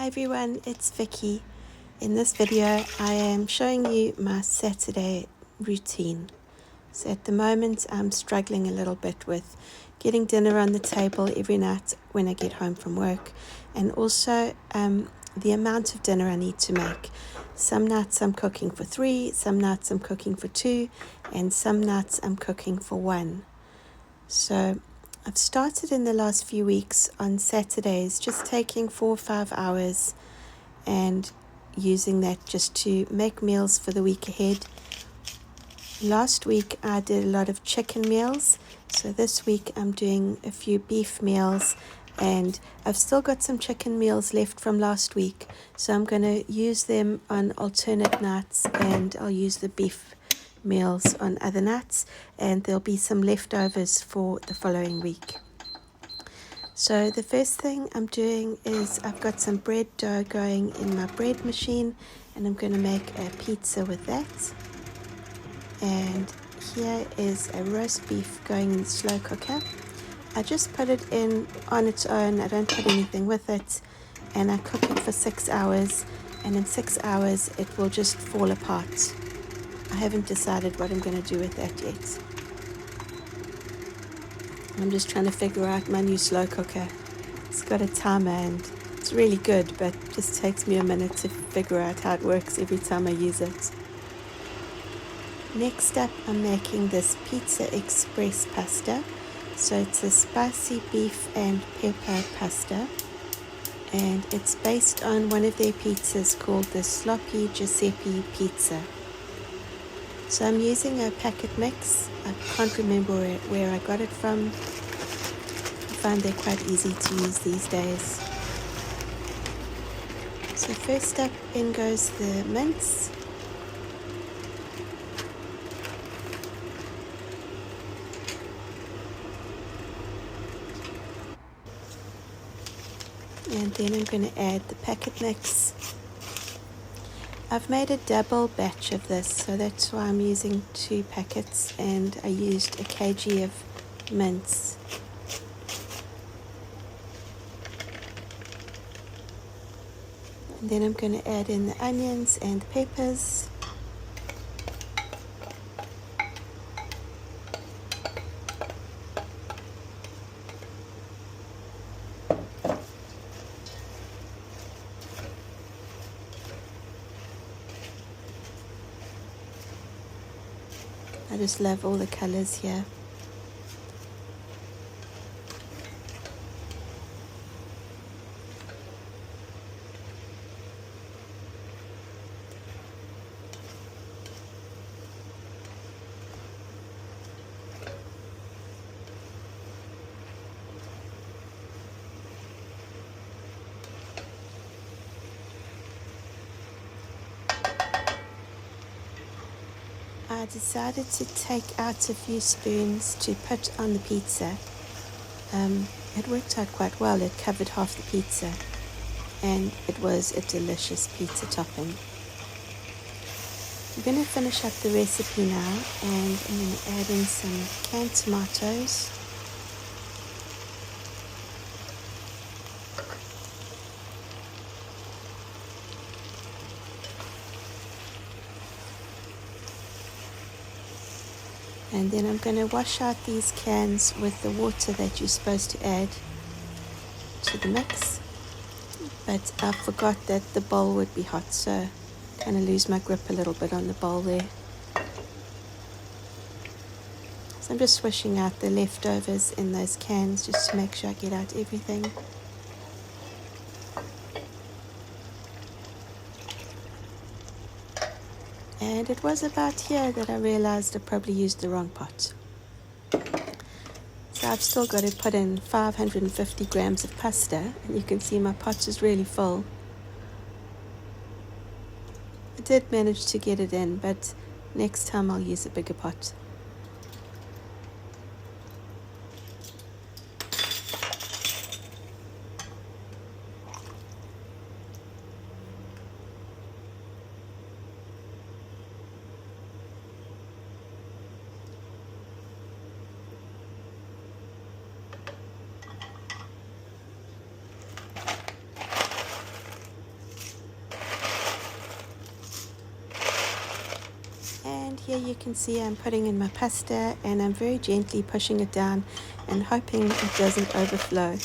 Hi everyone, it's Vicky. In this video I am showing you my Saturday routine. So at the moment I'm struggling a little bit with getting dinner on the table every night when I get home from work, and also the amount of dinner I need to make. Some nights I'm cooking for 3, some nights I'm cooking for 2, and some nights I'm cooking for 1. So I've started in the last few weeks on Saturdays just taking 4 or 5 hours and using that just to make meals for the week ahead. Last week I did a lot of chicken meals, so this week I'm doing a few beef meals, and I've still got some chicken meals left from last week, so I'm going to use them on alternate nights, and I'll use the beef meals on other nights, and there'll be some leftovers for the following week. So the first thing I'm doing is I've got some bread dough going in my bread machine, and I'm going to make a pizza with that. And here is a roast beef going in the slow cooker. I just put it in on its own, I don't put anything with it, and I cook it for 6 hours, and in 6 hours it will just fall apart. I haven't decided what I'm going to do with that yet. I'm just trying to figure out my new slow cooker. It's got a timer and it's really good, but it just takes me a minute to figure out how it works every time I use it. Next up, I'm making this Pizza Express pasta. So it's a spicy beef and pepper pasta, and it's based on one of their pizzas called the Sloppy Giuseppe pizza. So I'm using a packet mix. I can't remember where I got it from. I find they're quite easy to use these days. So first up, in goes the mince. And then I'm going to add the packet mix. I've made a double batch of this, so that's why I'm using 2 packets, and I used a kg of mince. And then I'm going to add in the onions and the peppers. I just love all the colors here. I decided to take out a few spoons to put on the pizza. It worked out quite well. It covered half the pizza, and it was a delicious pizza topping. I'm going to finish up the recipe now, and I'm going to add in some canned tomatoes. And then I'm going to wash out these cans with the water that you're supposed to add to the mix. But I forgot that the bowl would be hot, so I kind of lose my grip a little bit on the bowl there. So I'm just swishing out the leftovers in those cans just to make sure I get out everything. And it was about here that I realized I probably used the wrong pot. So I've still got to put in 550 grams of pasta, and you can see my pot is really full. I did manage to get it in, but next time I'll use a bigger pot. here you can see I'm putting in my pasta, and I'm very gently pushing it down and hoping it doesn't overflow.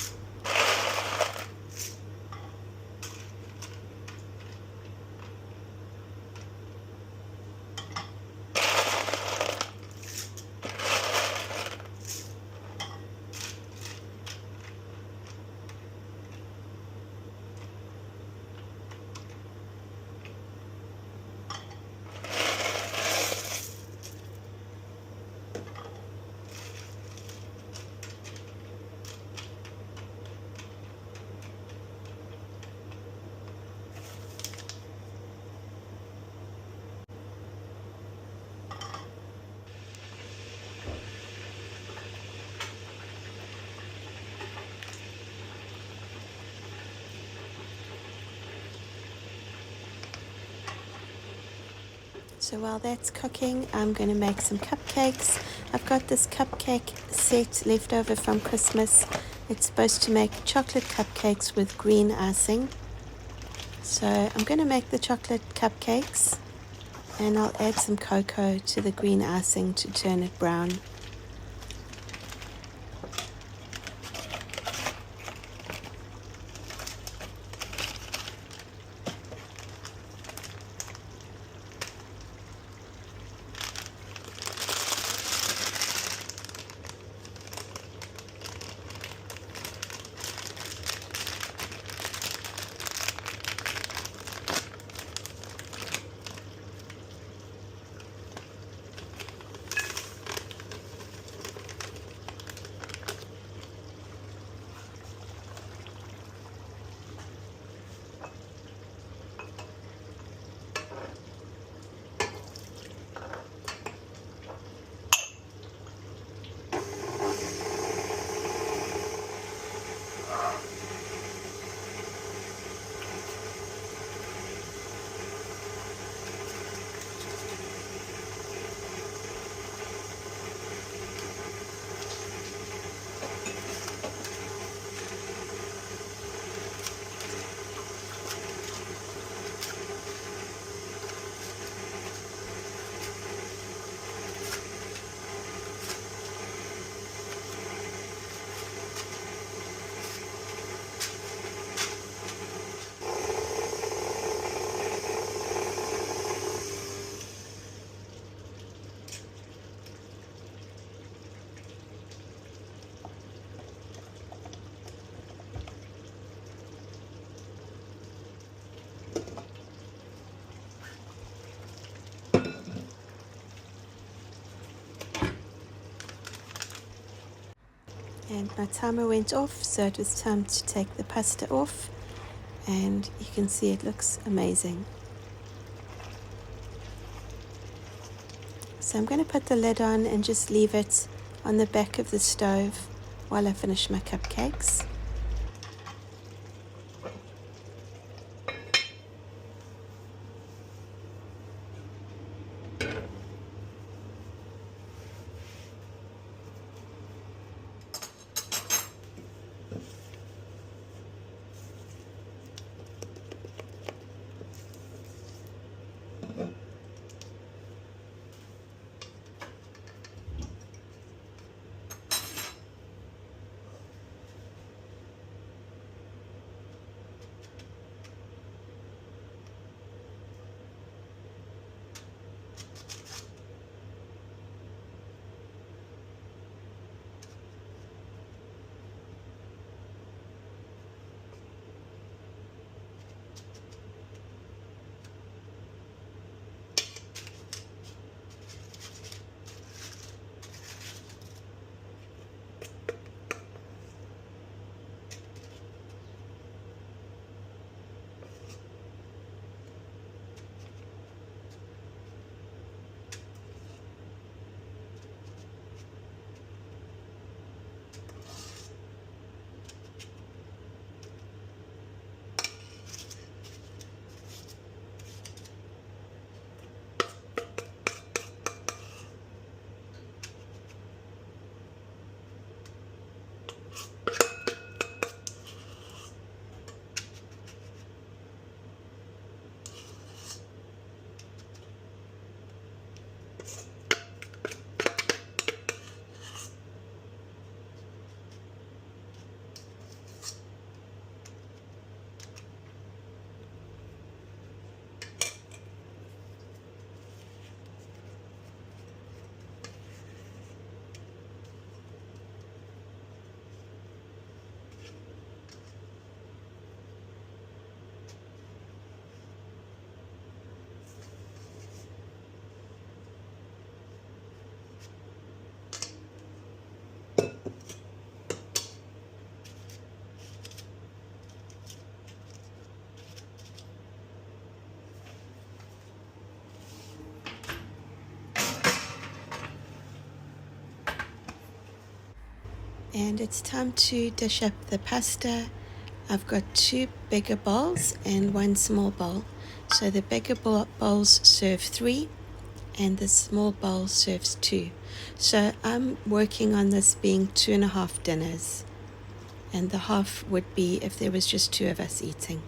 So while that's cooking, I'm going to make some cupcakes. I've got this cupcake set left over from Christmas. It's supposed to make chocolate cupcakes with green icing. So I'm going to make the chocolate cupcakes, and I'll add some cocoa to the green icing to turn it brown. And my timer went off, so it was time to take the pasta off, and you can see it looks amazing. So I'm going to put the lid on and just leave it on the back of the stove while I finish my cupcakes. And it's time to dish up the pasta. I've got 2 bigger bowls and 1 small bowl. So the bigger bowls serve 3 and the small bowl serves 2. So I'm working on this being 2.5 dinners. And the half would be if there was just 2 of us eating.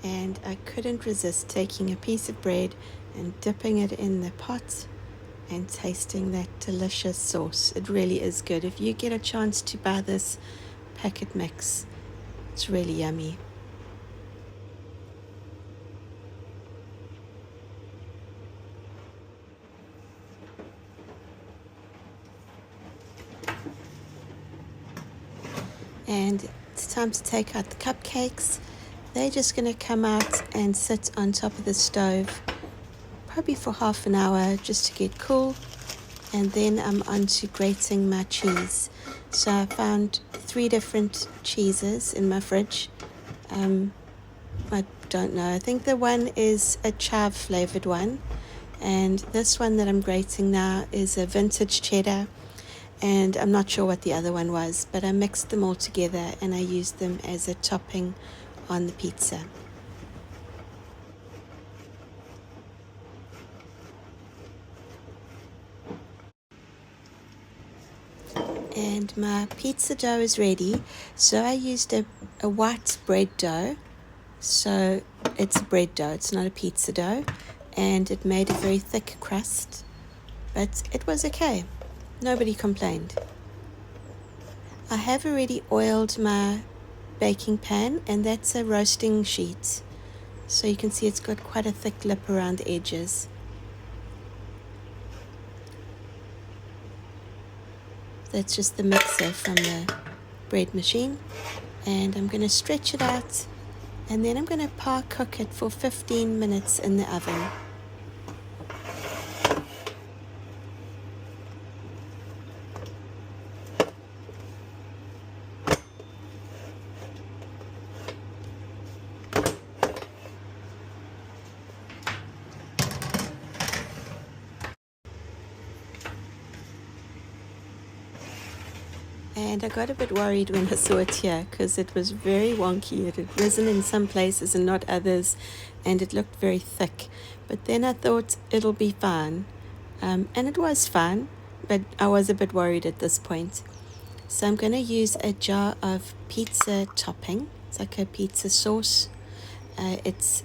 And I couldn't resist taking a piece of bread and dipping it in the pot and tasting that delicious sauce. It really is good. If you get a chance to buy this packet mix, it's really yummy. And it's time to take out the cupcakes. They're just going to come out and sit on top of the stove, probably for half an hour just to get cool. And then I'm on to grating my cheese. So I found 3 different cheeses in my fridge. I don't know. I think the one is a chive flavored one. And this one that I'm grating now is a vintage cheddar. And I'm not sure what the other one was, but I mixed them all together and I used them as a topping on the pizza. And my pizza dough is ready. So I used a white bread dough. So it's a bread dough, it's not a pizza dough. And it made a very thick crust, but it was okay. Nobody complained. I have already oiled my baking pan, and that's a roasting sheet. So you can see it's got quite a thick lip around the edges. That's just the mixer from the bread machine. And I'm going to stretch it out, and then I'm going to par cook it for 15 minutes in the oven. And I got a bit worried when I saw it here because it was very wonky. It had risen in some places and not others, and it looked very thick. But then I thought it'll be fine. And it was fine, but I was a bit worried at this point. So I'm going to use a jar of pizza topping. It's like a pizza sauce. It's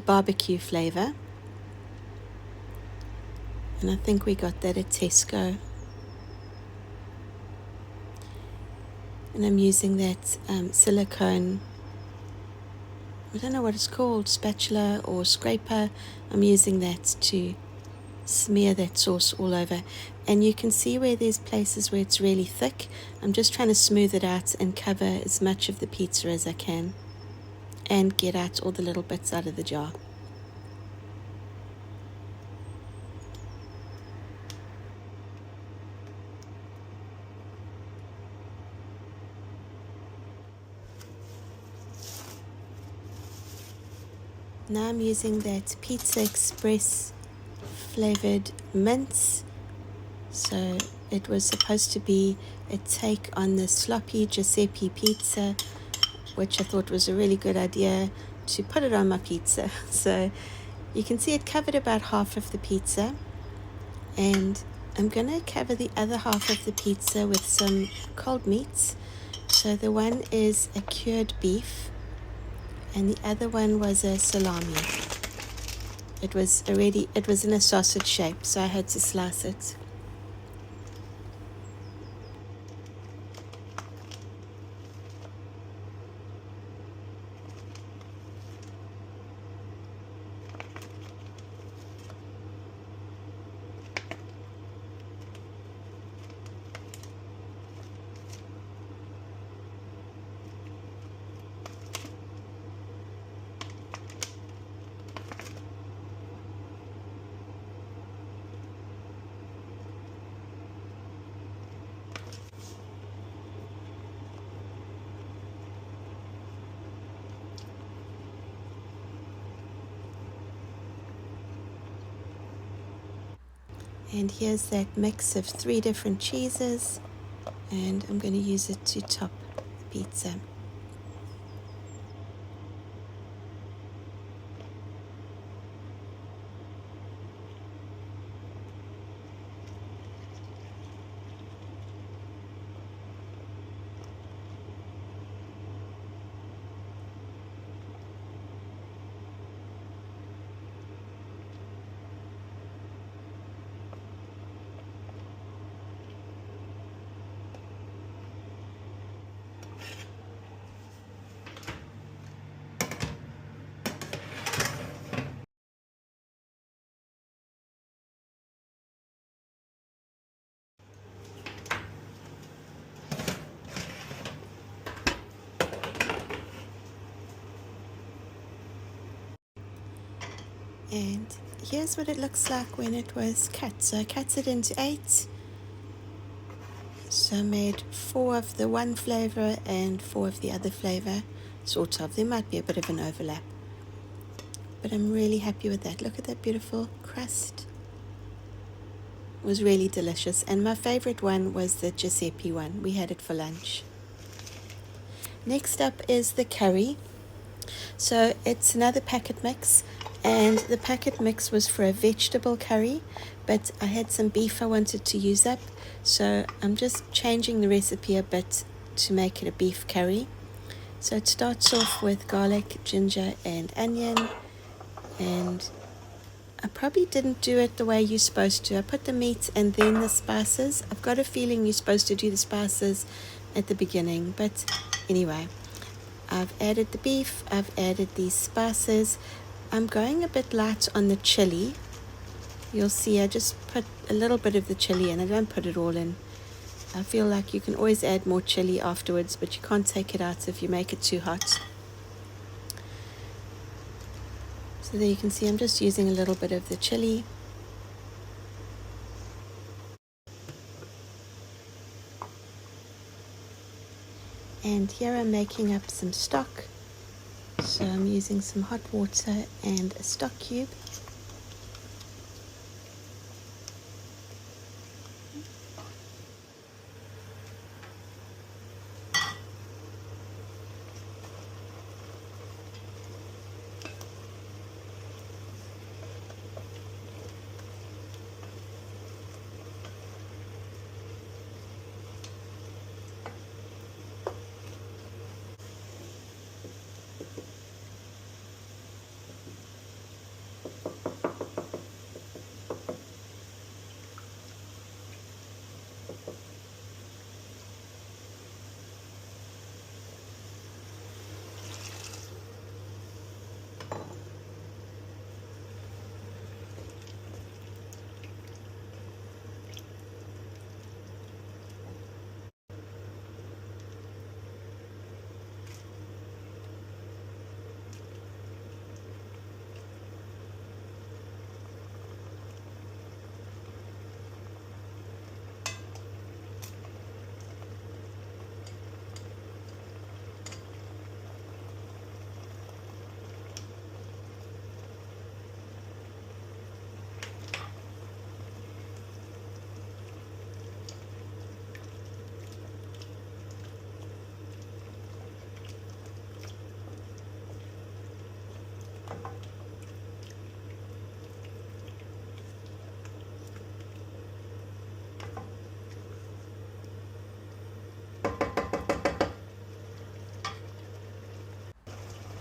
barbecue flavor. And I think we got that at Tesco. And I'm using that silicone, I don't know what it's called, spatula or scraper. I'm using that to smear that sauce all over. And you can see where there's places where it's really thick. I'm just trying to smooth it out and cover as much of the pizza as I can and get out all the little bits out of the jar. Now I'm using that Pizza Express flavored mince. So it was supposed to be a take on the sloppy Giuseppe pizza, which I thought was a really good idea to put it on my pizza. So you can see it covered about half of the pizza, and I'm going to cover the other half of the pizza with some cold meats. So the one is a cured beef and the other one was a salami. It was in a sausage shape, so I had to slice it. And here's that mix of 3 different cheeses, and I'm going to use it to top the pizza. And here's what it looks like when it was cut. So I cut it into 8. So I made 4 of the one flavor and 4 of the other flavor. Sort of. There might be a bit of an overlap. But I'm really happy with that. Look at that beautiful crust. It was really delicious. And my favorite one was the Giuseppe one. We had it for lunch. Next up is the curry. So it's another packet mix, and the packet mix was for a vegetable curry, but I had some beef I wanted to use up, so I'm just changing the recipe a bit to make it a beef curry. So it starts off with garlic, ginger and onion, and I probably didn't do it the way you're supposed to. I put the meat and then the spices. I've got a feeling you're supposed to do the spices at the beginning, but anyway, I've added the beef, I've added these spices. I'm going a bit light on the chili. You'll see I just put a little bit of the chili in. I don't put it all in. I feel like you can always add more chili afterwards, but you can't take it out if you make it too hot. So there you can see I'm just using a little bit of the chili. And here I'm making up some stock. So I'm using some hot water and a stock cube.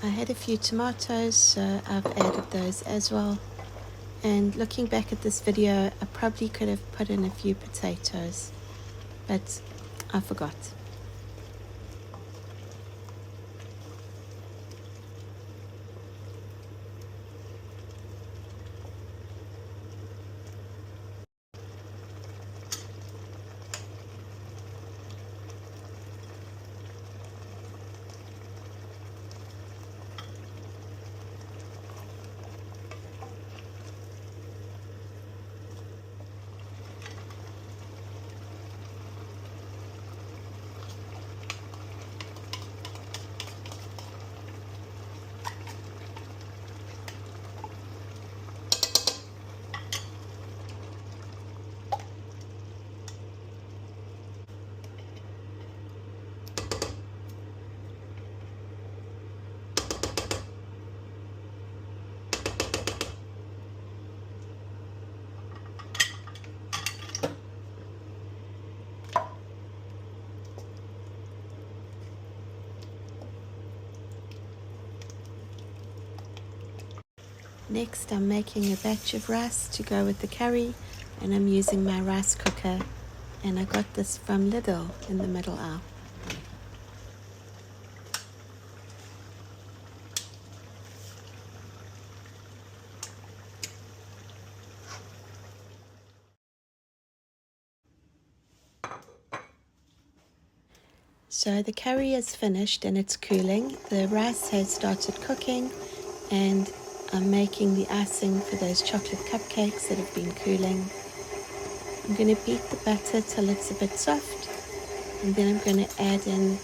I had a few tomatoes, so I've added those as well. And looking back at this video, I probably could have put in a few potatoes, but I forgot. Next, I'm making a batch of rice to go with the curry, and I'm using my rice cooker, and I got this from Lidl in the middle aisle. So the curry is finished and it's cooling. The rice has started cooking, and I'm making the icing for those chocolate cupcakes that have been cooling. I'm going to beat the batter till it's a bit soft, and then I'm going to add in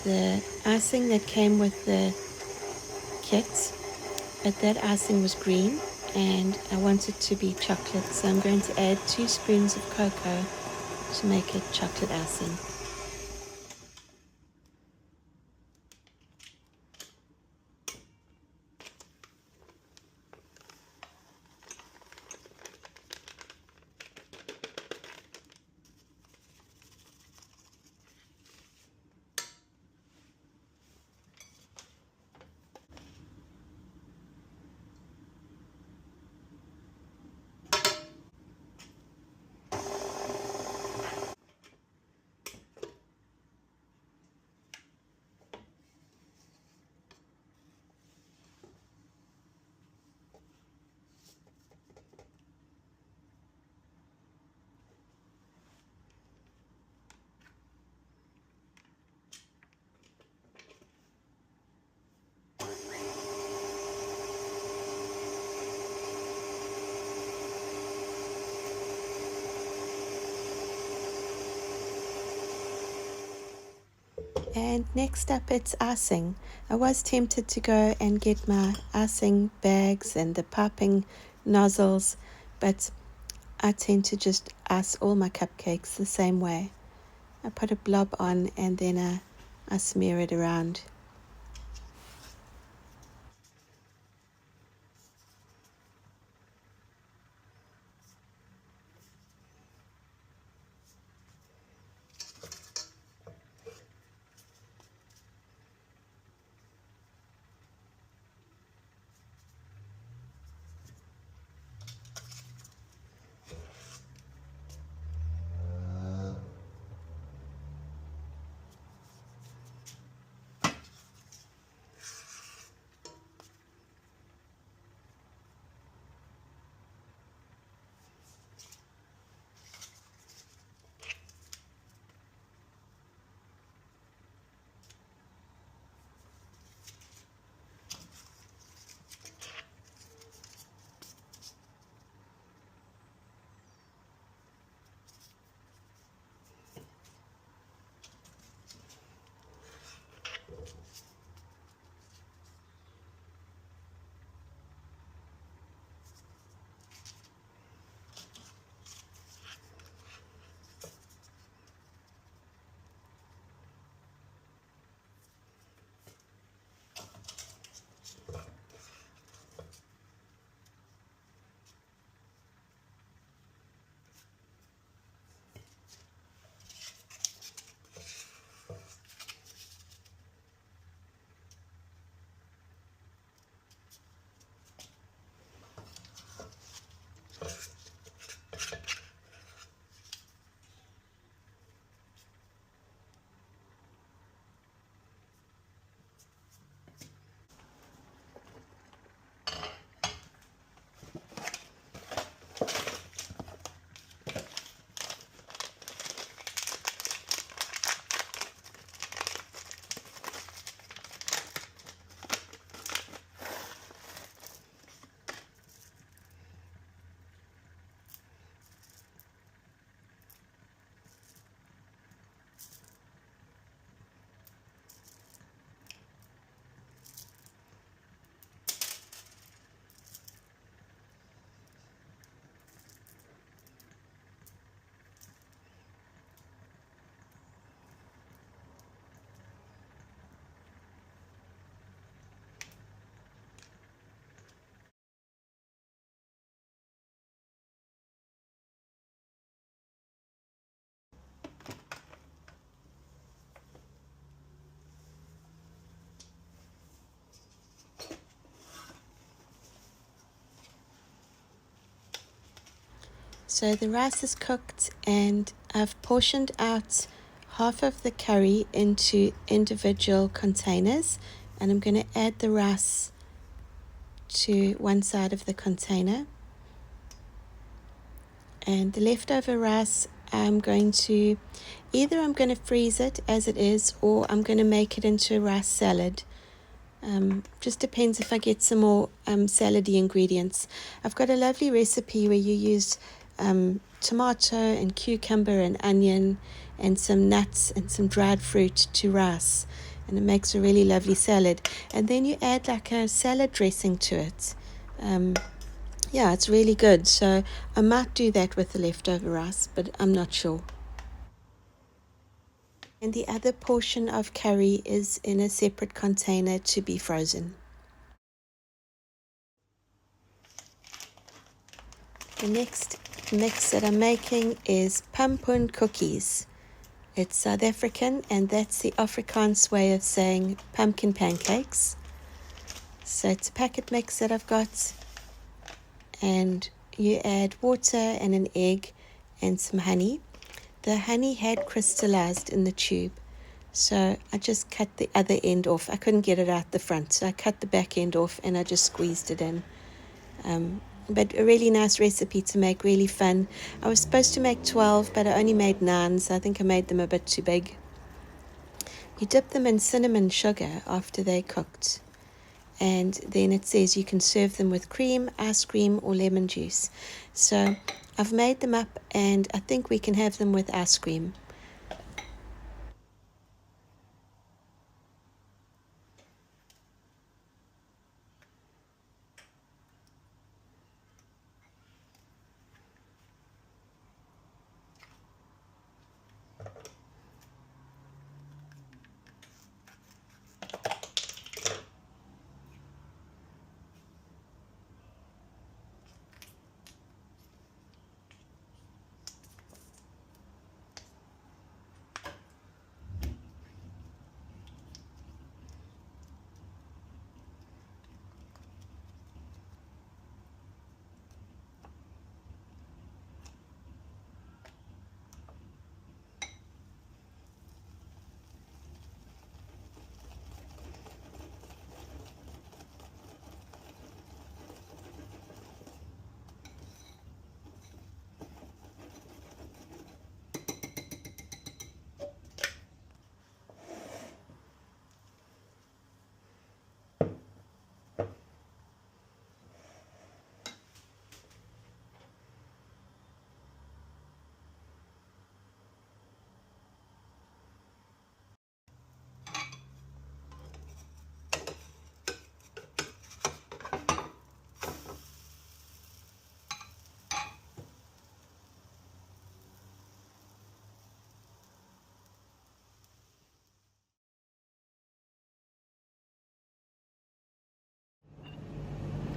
the icing that came with the kit, but that icing was green and I want it to be chocolate, so I'm going to add 2 spoons of cocoa to make it chocolate icing. And next up, it's icing. I was tempted to go and get my icing bags and the piping nozzles, but I tend to just ice all my cupcakes the same way. I put a blob on and then I smear it around. So the rice is cooked and I've portioned out half of the curry into individual containers, and I'm going to add the rice to one side of the container. And the leftover rice, I'm going to freeze it as it is, or I'm going to make it into a rice salad. Just depends if I get some more salady ingredients. I've got a lovely recipe where you use tomato and cucumber and onion and some nuts and some dried fruit to rice, and it makes a really lovely salad. And then you add like a salad dressing to it. Yeah, it's really good. So I might do that with the leftover rice, but I'm not sure. And the other portion of curry is in a separate container to be frozen. The next mix that I'm making is pumpkin cookies. It's South African, and that's the Afrikaans way of saying pumpkin pancakes. So it's a packet mix that I've got, and you add water and an egg and some honey. The honey had crystallized in the tube, so I just cut the other end off. I couldn't get it out the front, so I cut the back end off and I just squeezed it in. But a really nice recipe to make, really fun. I was supposed to make 12, but I only made 9, so I think I made them a bit too big. You dip them in cinnamon sugar after they're cooked, and then it says you can serve them with cream, ice cream, or lemon juice. So I've made them up, and I think we can have them with ice cream.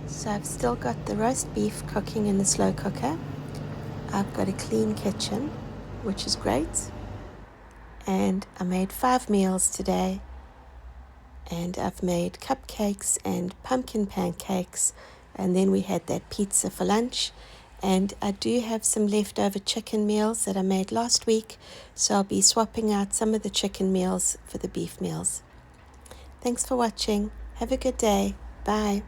So I've still got the roast beef cooking in the slow cooker. I've got a clean kitchen, which is great. And I made 5 meals today. And I've made cupcakes and pumpkin pancakes. And then we had that pizza for lunch. And I do have some leftover chicken meals that I made last week. So I'll be swapping out some of the chicken meals for the beef meals. Thanks for watching. Have a good day. Bye.